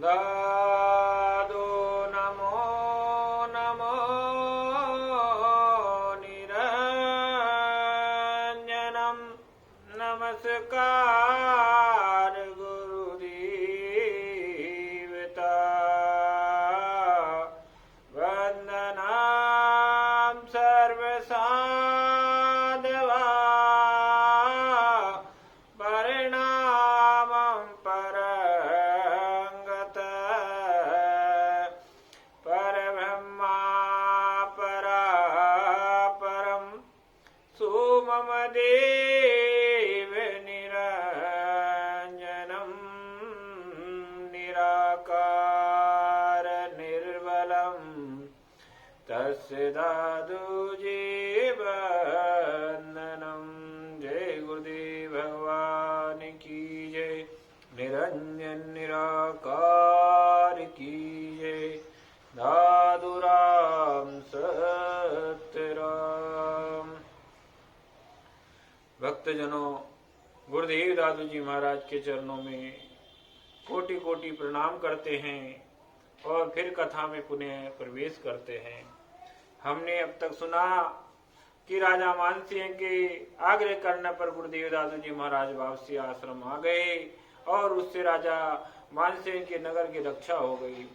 दादो नमो नमो निरञ्जनं नमस्कार गुरुदेवता वन्दनां सर्वसाधवा परिणामं परंगत परब्रह्मा परापरं सोमम देव निरञ्जनं निराकार निर्मलं तस्य दादुजीवन्दनं। जय गुरुदेव भगवान की जय। निरंजन निराकार की जय। दादू राम सत्यराम। भक्तजनों, गुरुदेव दादू जी महाराज के चरणों में कोटि कोटि प्रणाम करते हैं और फिर कथा में पुनः प्रवेश करते हैं। हमने अब तक सुना कि राजा मानसिंह के आग्रह करने पर गुरुदेव दादू जी महाराज वापसी आश्रम आ गए और उससे राजा मानसिंह के नगर की रक्षा हो गई।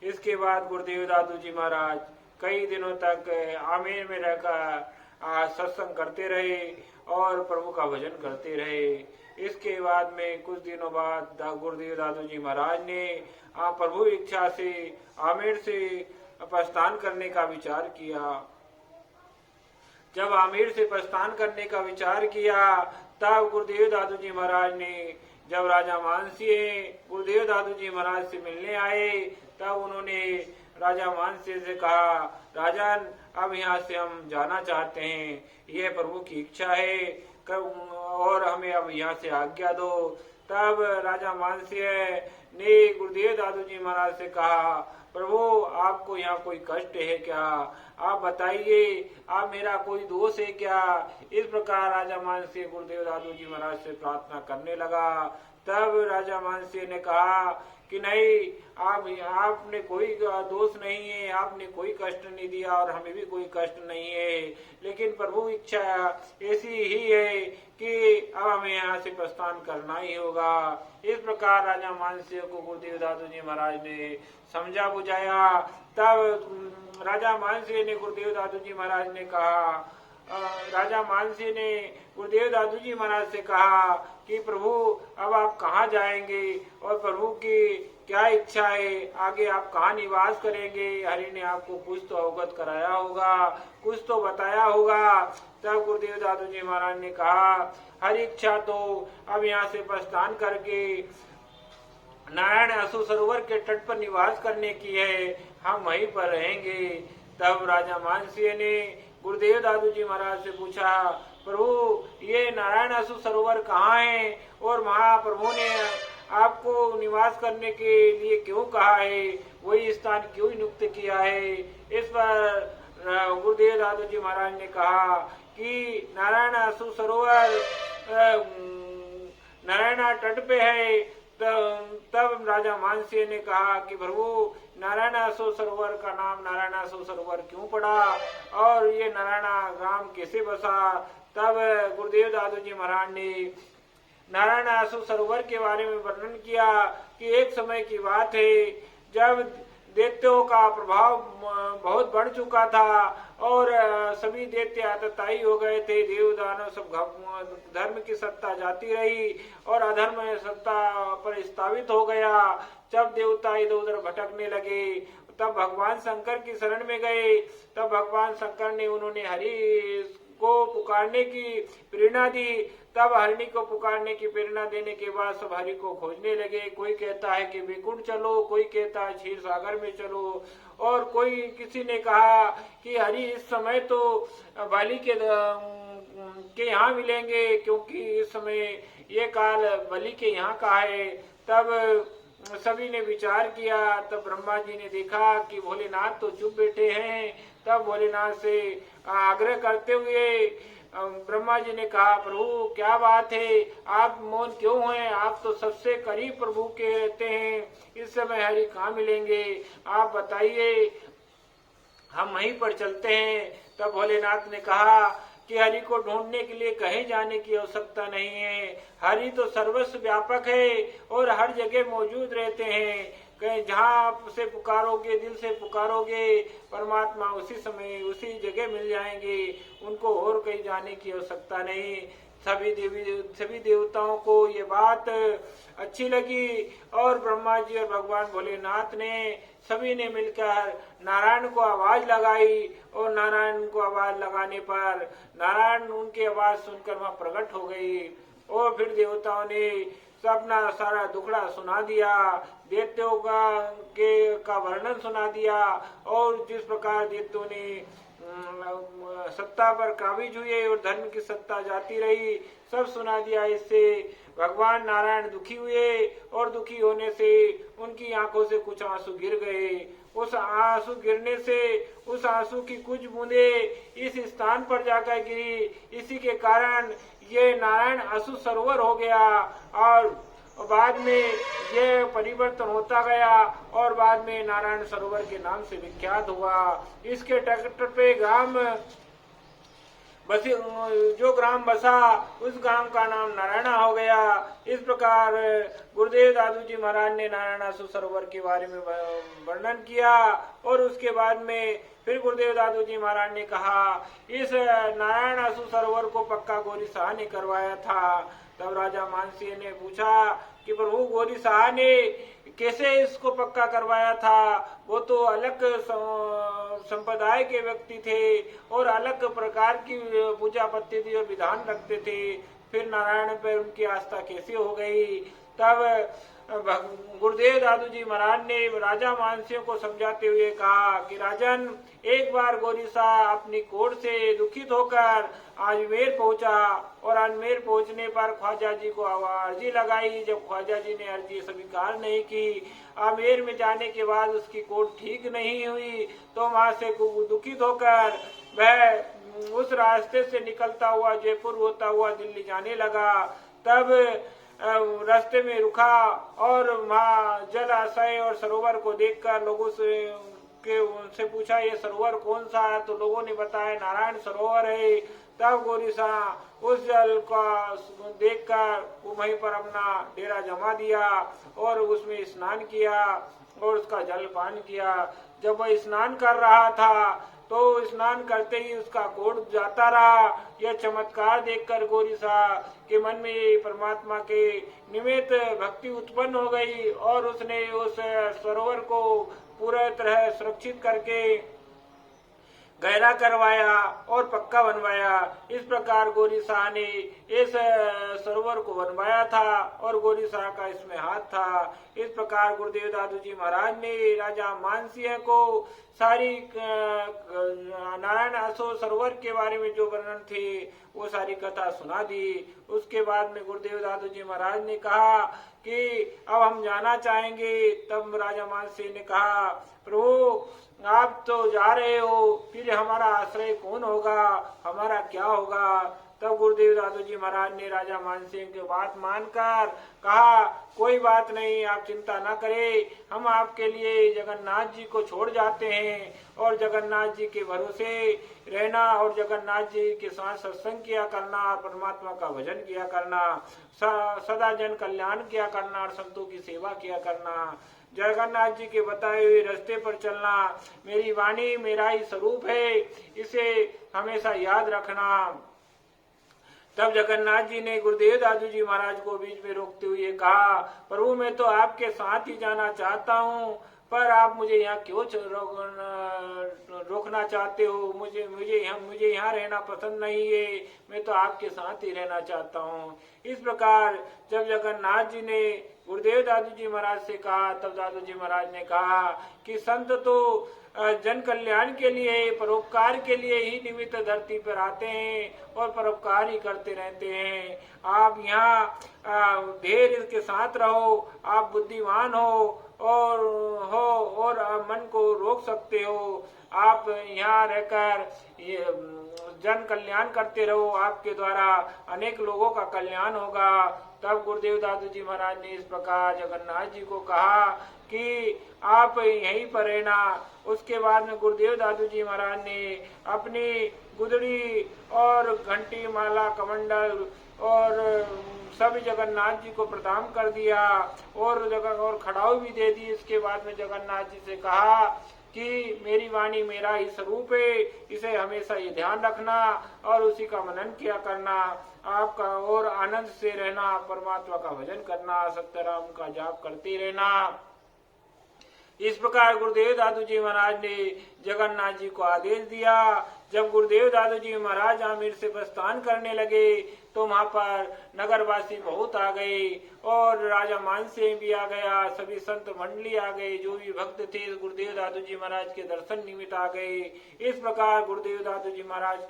इसके बाद गुरुदेव दादू जी महाराज कई दिनों तक आमेर में रहकर सत्संग करते रहे और प्रभु का भजन करते रहे। इसके बाद में कुछ दिनों बाद गुरुदेव दादू जी महाराज ने प्रभु इच्छा से आमेर से प्रस्थान करने का विचार किया। जब आमेर से प्रस्थान करने का विचार किया तब गुरुदेव दादू जी महाराज ने, जब राजा मानसिंह गुरुदेव दादू जी महाराज से मिलने आए तब उन्होंने राजा मानसिंह से कहा, राजन अब यहाँ से हम जाना चाहते हैं, यह प्रभु की इच्छा है और हमें अब यहाँ से आज्ञा दो। तब राजा मानसिंह ने गुरुदेव दादू जी महाराज से कहा, प्रभु आपको यहाँ कोई कष्ट है क्या? आप बताइए, आप मेरा कोई दोष है क्या? इस प्रकार राजा मानसिंह गुरुदेव दादू जी महाराज से प्रार्थना करने लगा। तब राजा मानसिंह ने कहा कि नहीं, आपने कोई दोष नहीं है, आपने कोई कष्ट नहीं दिया और हमें भी कोई कष्ट नहीं है, लेकिन प्रभु इच्छा ऐसी ही है कि अब हमें यहाँ से प्रस्थान करना ही होगा। इस प्रकार राजा मानसिंह को गुरुदेव दादू जी महाराज ने समझा बुझाया। तब राजा मानसिंह ने गुरुदेव दादू जी महाराज ने कहा, राजा मानसिंह ने गुरुदेव दादू जी महाराज से कहा कि प्रभु अब आप कहाँ जाएंगे और प्रभु की क्या इच्छा है, आगे आप कहाँ निवास करेंगे? हरि ने आपको कुछ तो अवगत कराया होगा, कुछ तो बताया होगा। तब गुरुदेव दादू जी महाराज ने कहा, हरि इच्छा तो अब यहाँ से प्रस्थान करके नारायण असु सरोवर के तट पर निवास करने की है, हम वहीं पर रहेंगे। तब राजा मानसिंह ने गुरुदेव दादू जी महाराज से पूछा, प्रभु ये नारायण असु सरोवर कहाँ है और महाप्रभु ने आपको निवास करने के लिए क्यों कहा है, वही स्थान क्यों नियुक्त किया है? इस पर गुरुदेव दादू जी महाराज ने कहा कि नारायण असु सरोवर नारायण तट पे है। तब राजा मानसिंह ने कहा कि प्रभु नारायण सरोवर का नाम नारायण सरोवर क्यों पड़ा और ये नारायण ग्राम कैसे बसा? तब गुरुदेव दादू जी महाराज ने नारायण सरोवर के बारे में वर्णन किया कि एक समय की बात है जब दैत्यों का प्रभाव बहुत बढ़ चुका था और सभी दैत्य आतताई हो गए थे। देव दानव सब धर्म की सत्ता जाती रही और अधर्म सत्ता पर स्थापित हो गया। जब देवता इधर उधर भटकने लगे तब भगवान शंकर की शरण में गए। तब भगवान शंकर ने उन्होंने हरि को पुकारने की प्रेरणा दी। तब हरिणी को पुकारने की प्रेरणा देने के बाद सब हरि को खोजने लगे। कोई कहता है कि वैकुंठ चलो, कोई कहता है क्षीर सागर में चलो और कोई किसी ने कहा कि हरि इस समय तो बाली के यहाँ मिलेंगे क्योंकि इस समय ये काल बलि के यहाँ का है। तब सभी ने विचार किया। तब ब्रह्मा जी ने देखा कि भोलेनाथ तो चुप बैठे हैं। तब भोलेनाथ से आग्रह करते हुए ब्रह्मा जी ने कहा, प्रभु क्या बात है, आप मौन क्यों हैं? आप तो सबसे करीब प्रभु के रहते हैं। इस समय हरि कहाँ मिलेंगे, आप बताइए, हम वहीं पर चलते हैं। तब भोलेनाथ ने कहा कि हरि को ढूंढने के लिए कहीं जाने की आवश्यकता नहीं है, हरि तो सर्वस्व व्यापक है और हर जगह मौजूद रहते हैं। कहीं जहाँ आप उसे पुकारोगे, दिल से पुकारोगे, परमात्मा उसी समय उसी जगह मिल जाएंगे, उनको और कहीं जाने की आवश्यकता नहीं। सभी देवताओं को ये बात अच्छी लगी और ब्रह्मा जी और भगवान भोलेनाथ ने सभी ने मिलकर नारायण को आवाज लगाई और नारायण को आवाज लगाने पर नारायण उनकी आवाज सुनकर वहां प्रकट हो गई और फिर देवताओं ने अपना सारा दुखड़ा सुना दिया, दैत्यों का वर्णन सुना दिया और जिस प्रकार दैत्यों ने सत्ता पर काबिज हुए और धर्म की सत्ता जाती रही, सब सुना दिया। इससे भगवान नारायण दुखी हुए और दुखी होने से उनकी आंखों से कुछ आंसू गिर गए। उस आंसू गिरने से उस आंसू की कुछ बूंदे इस स्थान पर जाकर गिरी, इसी के कारण ये नारायण आंसू सरोवर हो गया और बाद में ये परिवर्तन होता गया और बाद में नारायण सरोवर के नाम से विख्यात हुआ। इसके तट पे ग्राम बसी, जो ग्राम बसा उस ग्राम का नाम नारायणा हो गया। इस प्रकार गुरुदेव दादू जी महाराज ने नारायणा सरोवर के बारे में वर्णन किया और उसके बाद में फिर गुरुदेव दादू जी महाराज ने कहा इस नारायणा सरोवर को पक्का गोरी शाह ने करवाया था। तब राजा मानसिंह ने पूछा कि प्रभु गोरी शाह ने कैसे इसको पक्का करवाया था, वो तो अलग संप्रदाय के व्यक्ति थे और अलग प्रकार की पूजा पद्धति और विधान रखते थे, फिर नारायण पर उनकी आस्था कैसे हो गई। तब गुरुदेव दादू जी महाराज ने राजा मानसिंह को समझाते हुए कहा कि राजन, एक बार गोरी शाह अपनी कोर्ट से दुखित होकर अजमेर पहुंचा और अजमेर पहुंचने पर ख्वाजा जी को अर्जी लगाई। जब ख्वाजा जी ने अर्जी स्वीकार नहीं की, अजमेर में जाने के बाद उसकी कोर्ट ठीक नहीं हुई तो वहां से दुखित होकर वह उस रास्ते से निकलता हुआ जयपुर होता हुआ दिल्ली जाने लगा। तब रास्ते में रुका और वहाँ जलाशय और सरोवर को देखकर लोगों से उनसे पूछा ये सरोवर कौन सा है, तो लोगों ने बताया नारायण सरोवर है। तब गोरी शाह उस जल का देखकर वहीं पर अपना डेरा जमा दिया और उसमें स्नान किया और उसका जल पान किया। जब वह स्नान कर रहा था तो स्नान करते ही उसका कोढ़ जाता रहा। यह चमत्कार देखकर गोरी शाह के मन में परमात्मा के निमित्त भक्ति उत्पन्न हो गई और उसने उस सरोवर को पूरा तरह सुरक्षित करके गहरा करवाया और पक्का बनवाया। इस प्रकार गोरी शाह ने इस सरोवर को बनवाया था और गोरी शाह का इसमें हाथ था। इस प्रकार गुरुदेव दादू जी महाराज ने राजा मानसिंह को सारी नारायण आसो सरोवर के बारे में जो वर्णन थे वो सारी कथा सुना दी। उसके बाद में गुरुदेव दादू जी महाराज ने कहा कि अब हम जाना चाहेंगे। तब राजा मानसिंह ने कहा प्रभु आप तो जा रहे हो, फिर हमारा आश्रय कौन होगा, हमारा क्या होगा। तब गुरुदेव दादू जी महाराज ने राजा मानसिंह की बात मानकर कहा कोई बात नहीं, आप चिंता न करें, हम आपके लिए जगन्नाथ जी को छोड़ जाते हैं और जगन्नाथ जी के भरोसे रहना और जगन्नाथ जी के साथ सत्संग किया करना और परमात्मा का भजन किया करना, सदा जन कल्याण किया करना और संतों की सेवा किया करना, जगन्नाथ जी के बताए हुए रास्ते पर चलना। मेरी वाणी मेरा ही स्वरूप है, इसे हमेशा याद रखना। तब जगन्नाथ जी ने गुरुदेव दादू जी महाराज को बीच में रोकते हुए कहा प्रभु मैं तो आपके साथ ही जाना चाहता हूँ, पर आप मुझे यहाँ क्यों रोकना चाहते हो। मुझे यहाँ रहना पसंद नहीं है, मैं तो आपके साथ ही रहना चाहता हूँ। इस प्रकार जब जगन्नाथ जी ने गुरुदेव दादू जी महाराज से कहा तब दादू जी महाराज ने कहा कि संत तो जन कल्याण के लिए परोपकार के लिए ही निमित्त धरती पर आते हैं और परोपकार ही करते रहते हैं। आप यहाँ धैर्य के साथ रहो, आप बुद्धिमान हो और मन को रोक सकते हो। आप यहाँ रहकर जन कल्याण करते रहो, आपके द्वारा अनेक लोगों का कल्याण होगा। तब गुरुदेव दादू जी महाराज ने इस प्रकार जगन्नाथ जी को कहा कि आप यहीं पर रहना। उसके बाद में गुरुदेव दादू जी महाराज ने अपनी गुदड़ी और घंटी माला कमंडल और सभी जगन्नाथ जी को प्रदान कर दिया और जगह और खड़ाऊ भी दे दी। इसके बाद में जगन्नाथ जी से कहा कि मेरी वाणी मेरा ही स्वरूप है, इसे हमेशा ये ध्यान रखना और उसी का मनन किया करना आपका, और आनंद से रहना, परमात्मा का भजन करना, सत्यराम का जाप करते रहना। इस प्रकार गुरुदेव दादू जी महाराज ने जगन्नाथ जी को आदेश दिया। जब गुरुदेव दादू जी महाराज आमेर से प्रस्थान करने लगे तो वहां पर नगरवासी बहुत आ गए और राजा मानसिंह भी आ गया, सभी संत मंडली आ गए, जो भी भक्त थे गुरुदेव दादू जी महाराज के दर्शन निमित्त आ गए। इस प्रकार गुरुदेव दादू जी महाराज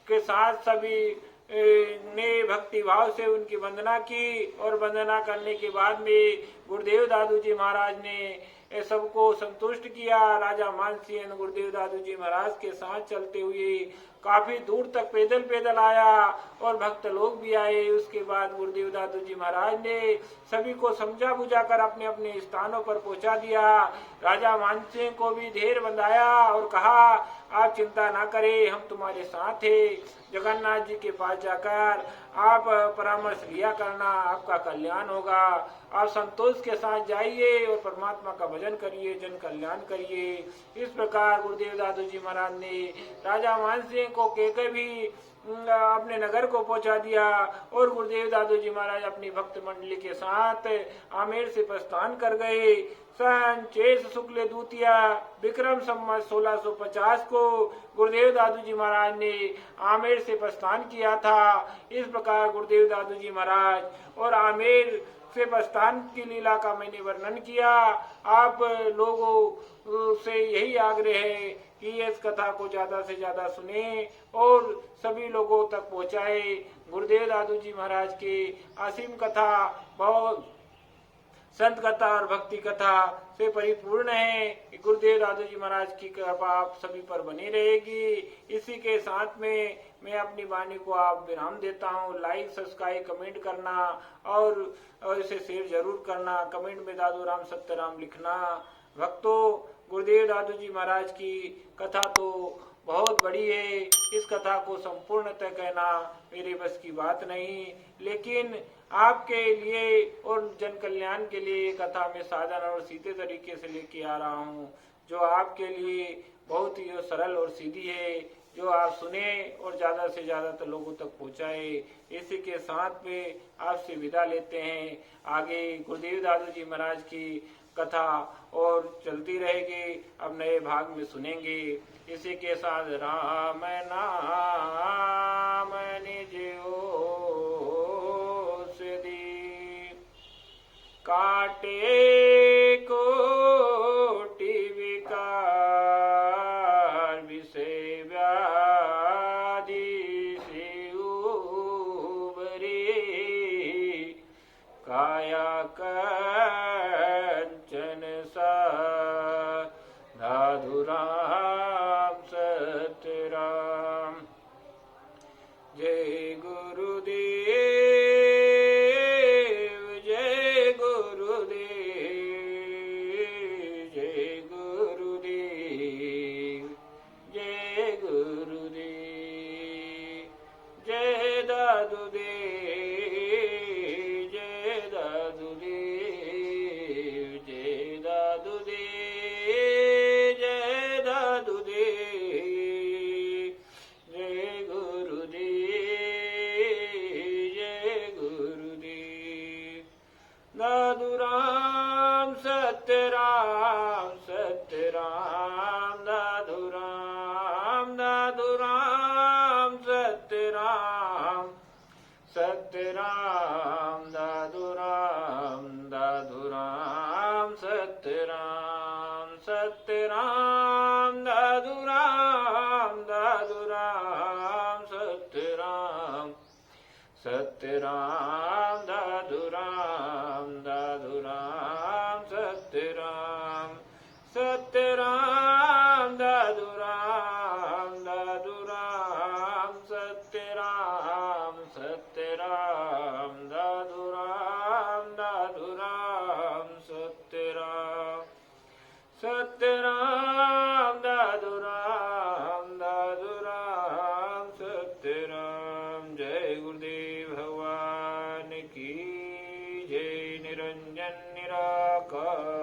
के साथ सभी ने भक्ति भाव से उनकी वंदना की और वंदना करने के बाद में गुरुदेव दादू जी महाराज ने सबको संतुष्ट किया। राजा मानसिंह गुरुदेव दादू जी महाराज के साथ चलते हुए काफी दूर तक पैदल पैदल आया और भक्त लोग भी आए। उसके बाद गुरुदेव दादू जी महाराज ने सभी को समझा बुझा कर अपने अपने स्थानों पर पहुंचा दिया। राजा मानसिंह को भी धैर्य बंधाया और कहा आप चिंता ना करें, हम तुम्हारे साथ हैं। जगन्नाथ जी के पास जाकर आप परामर्श लिया करना, आपका कल्याण होगा। आप संतोष के साथ जाइए और परमात्मा का भजन करिए, जन कल्याण करिए। इस प्रकार गुरुदेव दादू जी महाराज ने राजा मानसिंह को कहकर भी अपने नगर को पहुंचा दिया और गुरुदेव दादू जी महाराज अपनी भक्त मंडली के साथ आमेर से प्रस्थान कर गए। सन चेत शुक्ल द्वितीया विक्रम संवत 1650 को गुरुदेव दादू जी महाराज ने आमेर से प्रस्थान किया था। इस प्रकार गुरुदेव दादू जी महाराज और आमेर से प्रस्थान की लीला का मैंने वर्णन किया। आप लोगों से यही आग्रह है कि इस कथा को ज्यादा से ज्यादा सुने और सभी लोगों तक पहुंचाए। गुरुदेव दादू जी महाराज की असीम कथा बहुत संत कथा और भक्ति कथा से परिपूर्ण है। गुरुदेव दादू जी महाराज की कृपा आप सभी पर बनी रहेगी। इसी के साथ में मैं अपनी वाणी को आप विराम देता हूँ। लाइक सब्सक्राइब कमेंट करना और इसे शेयर जरूर करना। कमेंट में दादू राम सत्यराम लिखना। भक्तों, गुरुदेव दादू जी महाराज की कथा तो बहुत बड़ी है। इस कथा को संपूर्णतः कहना मेरे बस की बात नहीं, लेकिन आपके लिए और जन कल्याण के लिए कथा में साधारण और सीधे तरीके से लेके आ रहा हूँ, जो आपके लिए बहुत ही सरल और सीधी है, जो आप सुने और ज्यादा से ज्यादा तो लोगों तक पहुँचाए। इसी के साथ में आपसे विदा लेते हैं। आगे गुरुदेव दादू जी महाराज की कथा और चलती रहेगी, अब नए भाग में सुनेंगे। इसी के साथ राम नाम निज ओस दी, काटे कोटि विकार, विषय व्याधि से उबरी, काया कंचन साधु राम सतराम। जय गुरुदेव, जय गुरुदेव, जय गुरुदेव, जय गुरुदेव, जय दादू देव, जय दादू देव, जय दादू देव, जय दादू देव, जय गुरुदेव, जय गुरुदेव। दादू राम सत्यराम सत्यराम, दादू राम, दादू राम सत्यराम सत्यराम, दादू राम, दादू राम सत्यराम सत्यराम, दादू राम, दादू राम सत्यराम सत्यराम, दादू राम, दादू राम सत्यराम सत्यराम, दादू राम, दादू राम सत्यराम सत्यराम, दादू राम, दादू राम सत्यराम। सत्यराम दादू राम सत्यराम। जय गुरुदेव भगवान की जय। निरंजन निराकार